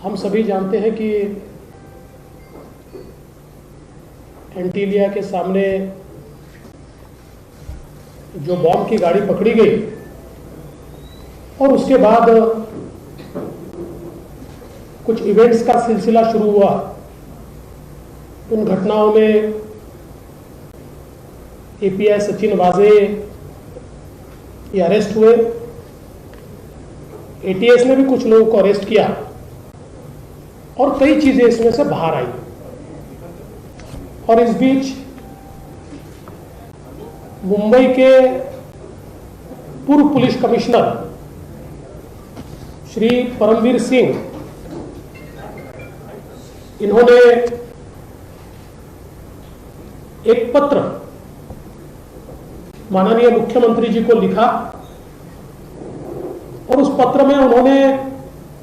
हम सभी जानते हैं कि एंटीलिया के सामने जो बॉम्ब की गाड़ी पकड़ी गई और उसके बाद कुछ इवेंट्स का सिलसिला शुरू हुआ। उन घटनाओं में एपीआई सचिन वाजे ये अरेस्ट हुए। एटीएस ने भी कुछ लोगों को अरेस्ट किया और कई चीजें इसमें से बाहर आई। और इस बीच मुंबई के पूर्व पुलिस कमिश्नर श्री परमवीर सिंह, इन्होंने एक पत्र माननीय मुख्यमंत्री जी को लिखा और उस पत्र में उन्होंने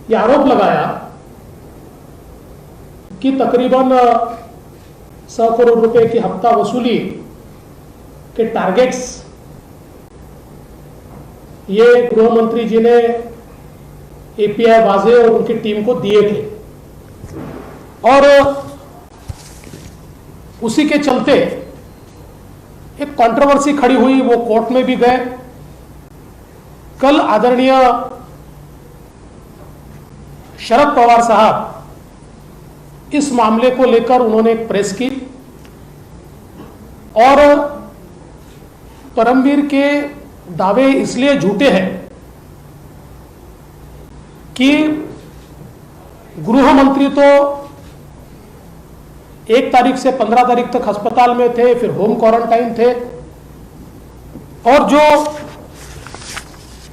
यह आरोप लगाया कि तकरीबन 100 करोड़ रुपए की हफ्ता वसूली के टारगेट्स ये गृह मंत्री जी ने एपीआई वाजे और उनकी टीम को दिए थे। और उसी के चलते एक कंट्रोवर्सी खड़ी हुई, वो कोर्ट में भी गए। कल आदरणीय शरद पवार साहब इस मामले को लेकर उन्होंने एक प्रेस की और परमवीर के दावे इसलिए झूठे हैं कि गृह मंत्री तो 1 तारीख से 15 तारीख तक अस्पताल में थे, फिर होम क्वारंटाइन थे। और जो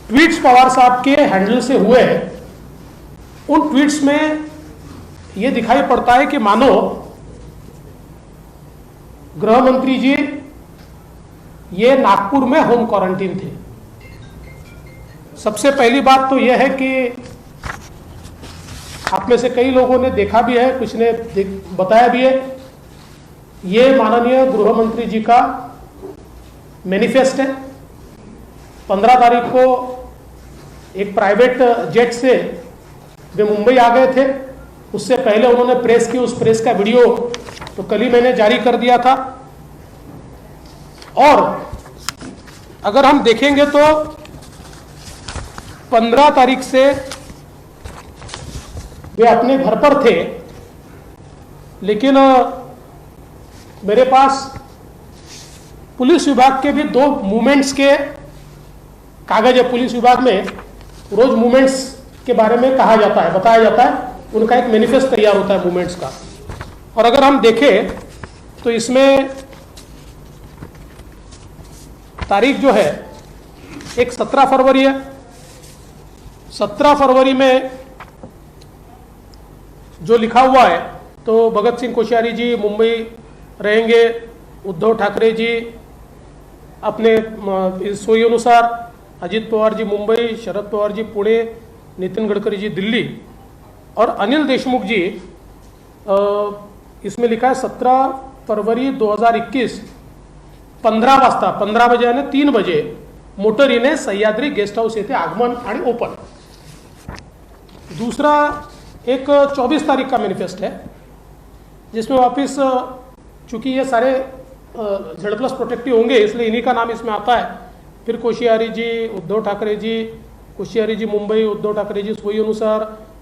ट्वीट्स पवार साहब के हैंडल से हुए उन ट्वीट्स में यह दिखाई पड़ता है कि मानो गृह मंत्री जी ये नागपुर में होम क्वारंटाइन थे। सबसे पहली बात तो यह है कि आप में से कई लोगों ने देखा भी है, कुछ ने बताया भी है, ये माननीय गृह मंत्री जी का मैनिफेस्ट है। 15 तारीख को एक प्राइवेट जेट से वे मुंबई आ गए थे। उससे पहले उन्होंने प्रेस की, उस प्रेस का वीडियो तो कल ही मैंने जारी कर दिया था। और अगर हम देखेंगे तो 15 तारीख से वे अपने घर पर थे, लेकिन मेरे पास पुलिस विभाग के भी 2 मूवमेंट्स के कागज है। पुलिस विभाग में रोज मूवमेंट्स के बारे में कहा जाता है, बताया जाता है, उनका एक मैनिफेस्ट तैयार होता है मूवमेंट्स का। और अगर हम देखें तो इसमें तारीख जो है एक 17 फरवरी है। 17 फरवरी में जो लिखा हुआ है तो भगत सिंह कोश्यारी जी मुंबई रहेंगे, उद्धव ठाकरे जी अपने सोई अनुसार, अजित पवार जी मुंबई, शरद पवार जी पुणे, नितिन गडकरी जी दिल्ली और अनिल देशमुख जी इसमें लिखा है 17 फरवरी 2021 15 वाजता, 15 बजे यानी 3 बजे मोटरीने सह्याद्री गेस्ट हाऊस येथे आगमन आणि ओपन। दूसरा एक 24 तारीख का मैनिफेस्ट है जिसमें वापस, चूंकि ये सारे Z+ प्रोटेक्टिव होंगे इसलिए इन्हीं का नाम इसमें आता है। फिर कोश्यारी जी, उद्धव ठाकरे जी, कोश्यारी जी मुंबई, उद्धव ठाकरे जी सोई अनुसार,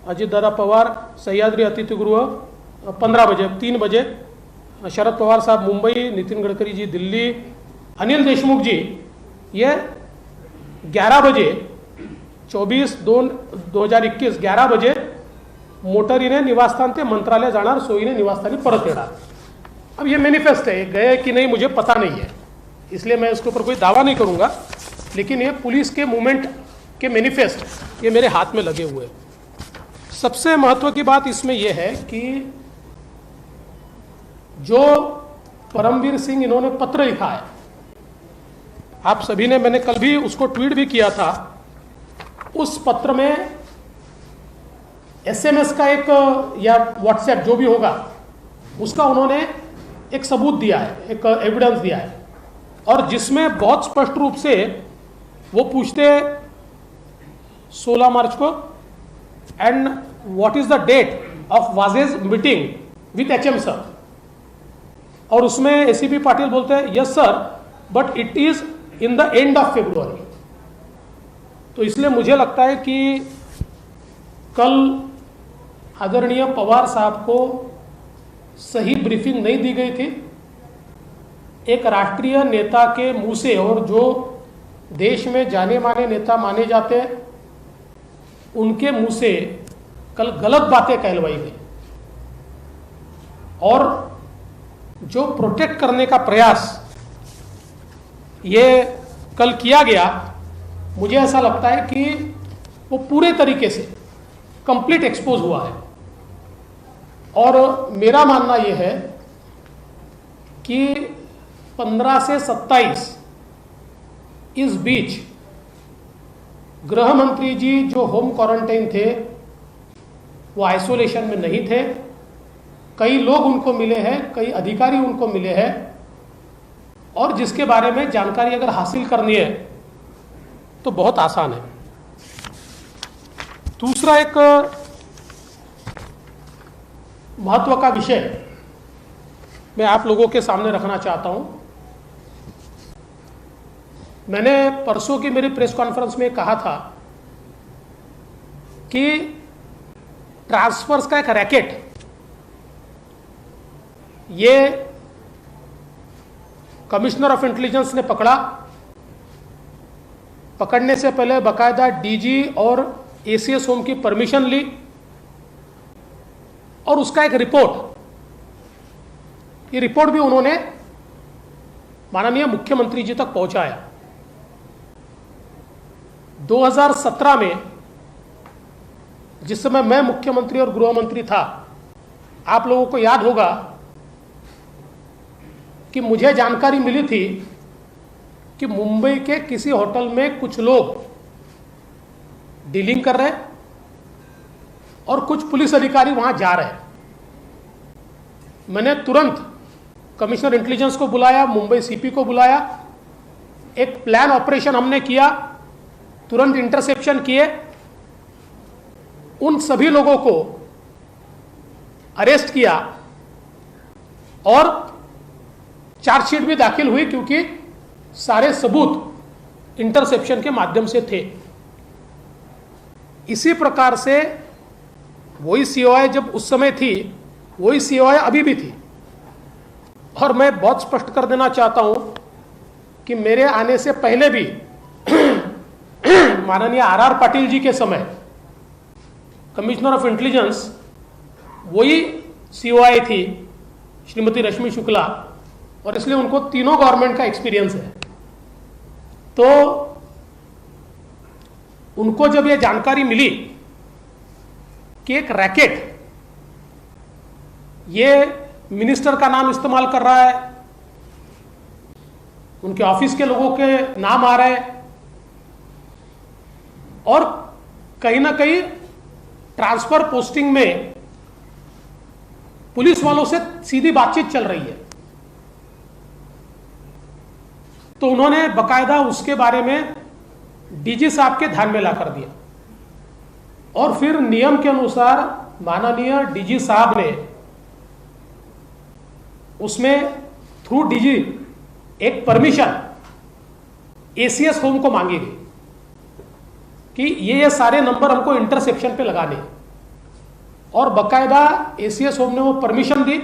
अजित दादा पवार सह्याद्री अतिथीगृह 15 बजे 3 बजे, शरद पवार साहब मुंबई, नितिन गडकरी जी दिल्ली, अनिल देशमुख जी ये 11 बजे 24/2/2021 11 बजे मोटरीने निवासस्थान ते मंत्रालय जाणार, सोयीने निवासस्थानी परत येणार। अब ये मैनिफेस्ट है, गए कि नहीं मुझे पता नहीं है, इसलिए मैं इसके ऊपर कोई दावा नहीं करूंगा, लेकिन ये पुलिस के मूवमेंट के मैनिफेस्ट ये मेरे हाथ में लगे हुए। सबसे महत्व की बात इसमें यह है कि जो परमवीर सिंह इन्होंने पत्र लिखा है, आप सभी ने, मैंने कल भी उसको ट्वीट भी किया था। उस पत्र में SMS का एक या WhatsApp जो भी होगा उसका उन्होंने एक सबूत दिया है, एक एविडेंस दिया है, और जिसमें बहुत स्पष्ट रूप से वो पूछते 16 मार्च को and what is the date of wages meeting with HM sir, और उसमें एसीपी पाटिल बोलते हैं yes sir but it is in the end of February. तो इसलिए मुझे लगता है कि कल आदरणीय पवार साहब को सही ब्रीफिंग नहीं दी गई थी। एक राष्ट्रीय नेता के मुंह से, और जो देश में जाने माने नेता माने जाते हैं, उनके मुंह से कल गलत बातें कहलवाई गई, और जो प्रोटेक्ट करने का प्रयास ये कल किया गया, मुझे ऐसा लगता है कि वो पूरे तरीके से कंप्लीट एक्सपोज हुआ है। और मेरा मानना यह है कि 15 से 27 इस बीच गृह मंत्री जी जो होम क्वारंटाइन थे वो आइसोलेशन में नहीं थे। कई लोग उनको मिले हैं, कई अधिकारी उनको मिले हैं, और जिसके बारे में जानकारी अगर हासिल करनी है तो बहुत आसान है। दूसरा एक महत्व का विषय मैं आप लोगों के सामने रखना चाहता हूं। मैंने परसों की मेरी प्रेस कॉन्फ्रेंस में कहा था कि ट्रांसफर्स का एक रैकेट ये कमिश्नर ऑफ इंटेलिजेंस ने पकड़ा। पकड़ने से पहले बकायदा डीजी और एसीएस होम की परमिशन ली, और उसका एक रिपोर्ट, ये रिपोर्ट भी उन्होंने माननीय मुख्यमंत्री जी तक पहुंचाया। 2017 में जिस समय मैं मुख्यमंत्री और गृह मंत्री था, आप लोगों को याद होगा कि मुझे जानकारी मिली थी कि मुंबई के किसी होटल में कुछ लोग डीलिंग कर रहे हैं और कुछ पुलिस अधिकारी वहां जा रहे हैं। मैंने तुरंत कमिश्नर इंटेलिजेंस को बुलाया, मुंबई सीपी को बुलाया, एक प्लान ऑपरेशन हमने किया, तुरंत इंटरसेप्शन किए, उन सभी लोगों को अरेस्ट किया और चार्जशीट भी दाखिल हुई, क्योंकि सारे सबूत इंटरसेप्शन के माध्यम से थे। इसी प्रकार से वही सीओआई जब उस समय थी, वही सीओआई अभी भी थी। और मैं बहुत स्पष्ट कर देना चाहता हूं कि मेरे आने से पहले भी माननीय आर पाटिल जी के समय कमिश्नर ऑफ इंटेलिजेंस वही सीओआई थी, श्रीमती रश्मि शुक्ला, और इसलिए उनको तीनों गवर्नमेंट का एक्सपीरियंस है। तो उनको जब यह जानकारी मिली कि एक रैकेट ये मिनिस्टर का नाम इस्तेमाल कर रहा है, उनके ऑफिस के लोगों के नाम आ रहे हैं, और कहीं ना कहीं ट्रांसफर पोस्टिंग में पुलिस वालों से सीधी बातचीत चल रही है, तो उन्होंने बकायदा उसके बारे में डीजी साहब के ध्यान में ला कर दिया। और फिर नियम के अनुसार माननीय डीजी साहब ने उसमें थ्रू डीजी एक परमिशन एसीएस होम को मांगी गई कि ये सारे नंबर हमको इंटरसेप्शन पे लगाने, और बकायदा एसीएस होम ने वो परमिशन दी।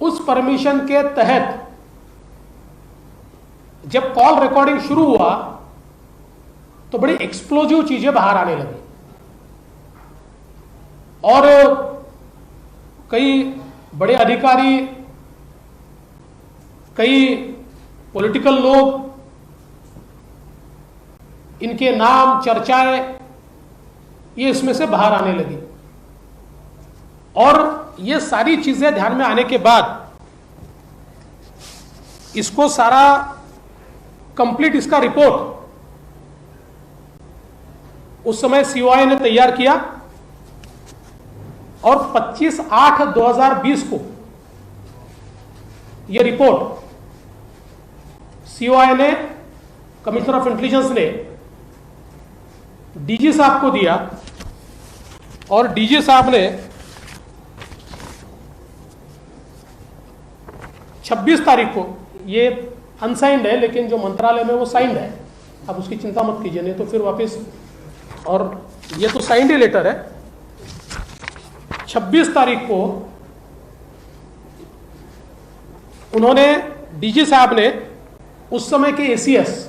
उस परमिशन के तहत जब कॉल रिकॉर्डिंग शुरू हुआ तो बड़ी एक्सप्लोजिव चीजें बाहर आने लगी, और कई बड़े अधिकारी, कई पॉलिटिकल लोग, इनके नाम, चर्चाएं, ये इसमें से बाहर आने लगी। और ये सारी चीजें ध्यान में आने के बाद इसको सारा कंप्लीट, इसका रिपोर्ट उस समय सीओआई ने तैयार किया, और 25/8/2020 को यह रिपोर्ट सीओआई ने, कमिश्नर ऑफ इंटेलिजेंस ने डीजी साहब को दिया, और डीजी साहब ने 26 तारीख को, ये अनसाइंड है लेकिन जो मंत्रालय में वो साइंड है, आप उसकी चिंता मत कीजिए, नहीं तो फिर वापस, और ये तो साइंड ही लेटर है। 26 तारीख को उन्होंने, डीजी साहब ने उस समय के एसीएस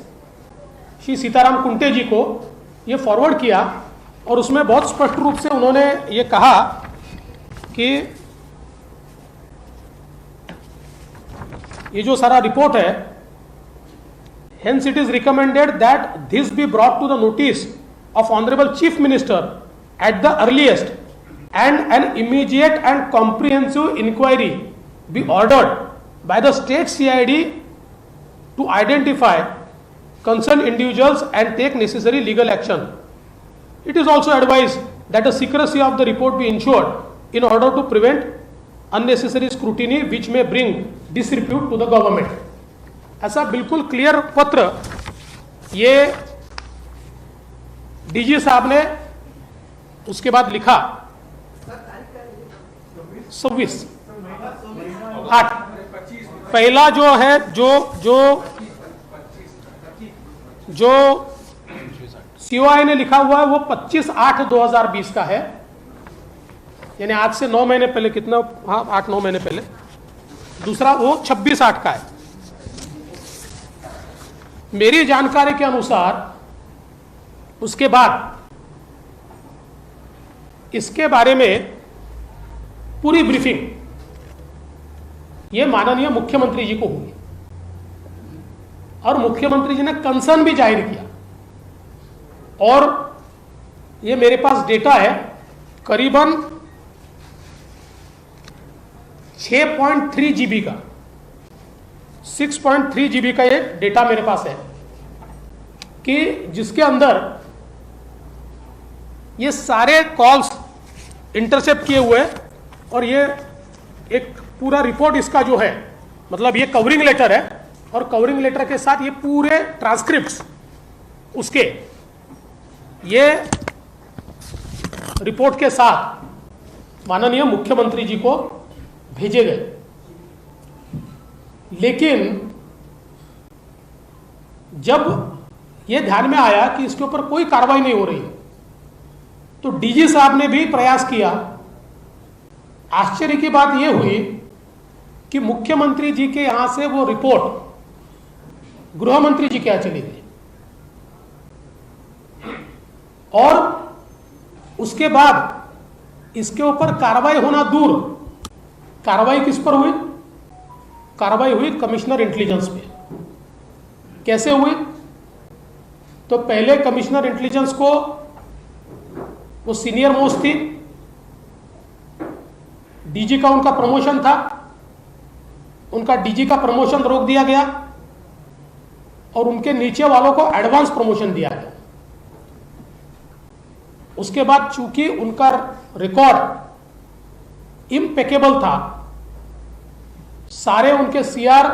श्री सीताराम कुंटे जी को ये फॉरवर्ड किया और उसमें बहुत स्पष्ट रूप से उन्होंने ये कहा कि ये जो सारा रिपोर्ट है, hence it is recommended that this be brought to the notice of honourable chief minister at the earliest and an immediate and comprehensive inquiry be ordered by the state CID to identify concerned individuals and take necessary legal action. It is also advised that the secrecy of the report be ensured in order to prevent unnecessary scrutiny which may bring disrepute to the government. ऐसा बिल्कुल clear पत्र ये DG साहब ने उसके बाद लिखा 26/8। पहला जो है जो सीओआई ने लिखा हुआ है वो 25/8/2020 का है, यानी आज से 9 महीने पहले, कितना, हाँ 8-9 महीने पहले। दूसरा वो 26/8 का है। मेरी जानकारी के अनुसार उसके बाद इसके बारे में पूरी ब्रीफिंग ये माननीय मुख्यमंत्री जी को हुई और मुख्यमंत्री जी ने कंसर्न भी जाहिर किया, और ये मेरे पास डेटा है, करीबन 6.3 GB का, 6.3 GB का ये डेटा मेरे पास है कि जिसके अंदर ये सारे कॉल्स इंटरसेप्ट किए हुए, और ये एक पूरा रिपोर्ट इसका जो है, मतलब ये कवरिंग लेटर है और कवरिंग लेटर के साथ ये पूरे ट्रांसक्रिप्ट्स उसके ये रिपोर्ट के साथ माननीय मुख्यमंत्री जी को भेजे गए। लेकिन जब ये ध्यान में आया कि इसके ऊपर कोई कार्रवाई नहीं हो रही है, तो डीजी साहब ने भी प्रयास किया। आश्चर्य की बात यह हुई कि मुख्यमंत्री जी के यहां से वो रिपोर्ट गृह मंत्री जी के यहां चली गई, और उसके बाद इसके ऊपर कार्रवाई होना दूर, कार्रवाई किस पर हुई? कार्रवाई हुई कमिश्नर इंटेलिजेंस पे। कैसे हुई? तो पहले कमिश्नर इंटेलिजेंस को, वो सीनियर मोस्ट थी, डीजी का उनका प्रमोशन था, उनका डीजी का प्रमोशन रोक दिया गया और उनके नीचे वालों को एडवांस प्रमोशन दिया गया। उसके बाद चूंकि उनका रिकॉर्ड इम्पेकेबल था, सारे उनके सीआर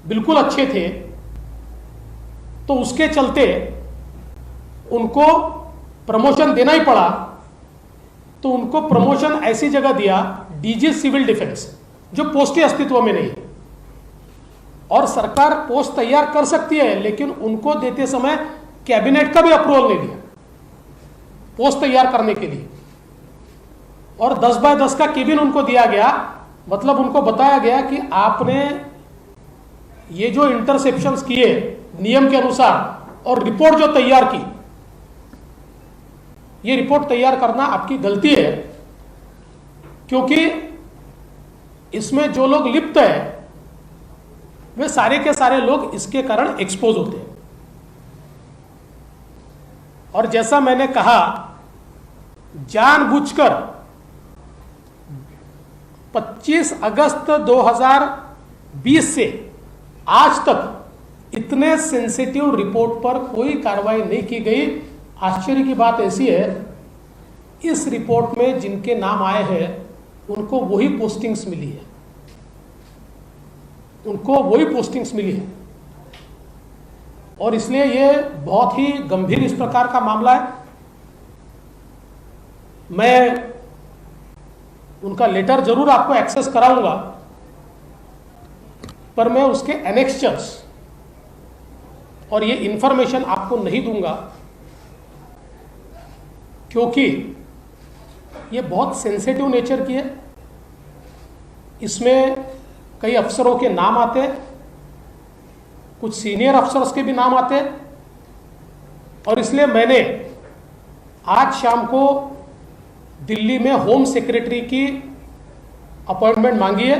बिल्कुल अच्छे थे, तो उसके चलते उनको प्रमोशन देना ही पड़ा। तो उनको प्रमोशन ऐसी जगह दिया, डीजी सिविल डिफेंस, जो पोस्ट ही अस्तित्व में नहीं है, और सरकार पोस्ट तैयार कर सकती है, लेकिन उनको देते समय कैबिनेट का भी अप्रूवल नहीं दिया पोस्ट तैयार करने के लिए, और 10x10 का केबिन उनको दिया गया। मतलब उनको बताया गया कि आपने ये जो इंटरसेप्शंस किए नियम के अनुसार और रिपोर्ट जो तैयार की, ये रिपोर्ट तैयार करना आपकी गलती है, क्योंकि इसमें जो लोग लिप्त है वे सारे के सारे लोग इसके कारण एक्सपोज होते हैं। और जैसा मैंने कहा, जानबूझकर 25 अगस्त 2020 से आज तक इतने सेंसिटिव रिपोर्ट पर कोई कार्रवाई नहीं की गई। आश्चर्य की बात ऐसी है, इस रिपोर्ट में जिनके नाम आए हैं उनको वही पोस्टिंग्स मिली है, उनको वही पोस्टिंग्स मिली है, और इसलिए ये बहुत ही गंभीर इस प्रकार का मामला है। मैं उनका लेटर जरूर आपको एक्सेस कराऊंगा, पर मैं उसके एनेक्स्चर्स और ये इंफॉर्मेशन आपको नहीं दूंगा, क्योंकि ये बहुत सेंसिटिव नेचर की है। इसमें कई अफसरों के नाम आते हैं, कुछ सीनियर अफसर्स के भी नाम आते हैं, और इसलिए मैंने आज शाम को दिल्ली में होम सेक्रेटरी की अपॉइंटमेंट मांगी है।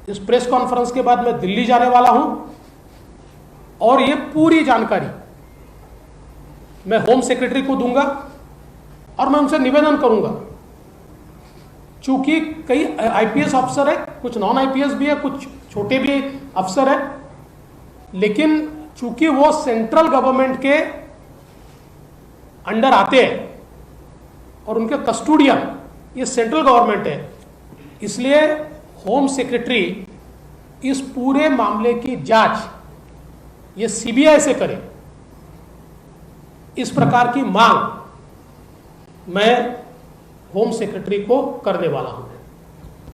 इस प्रेस कॉन्फ्रेंस के बाद मैं दिल्ली जाने वाला हूं और ये पूरी जानकारी मैं होम सेक्रेटरी को दूंगा और मैं उनसे निवेदन करूंगा, चूंकि कई आईपीएस अफसर है, कुछ नॉन आईपीएस भी है, कुछ छोटे भी अफसर है, लेकिन चूंकि वो सेंट्रल गवर्नमेंट के अंडर आते हैं और उनके कस्टोडियन ये सेंट्रल गवर्नमेंट है, इसलिए होम सेक्रेटरी इस पूरे मामले की जांच ये सीबीआई से करे, इस प्रकार की मांग मैं होम सेक्रेटरी को करने वाला हूं।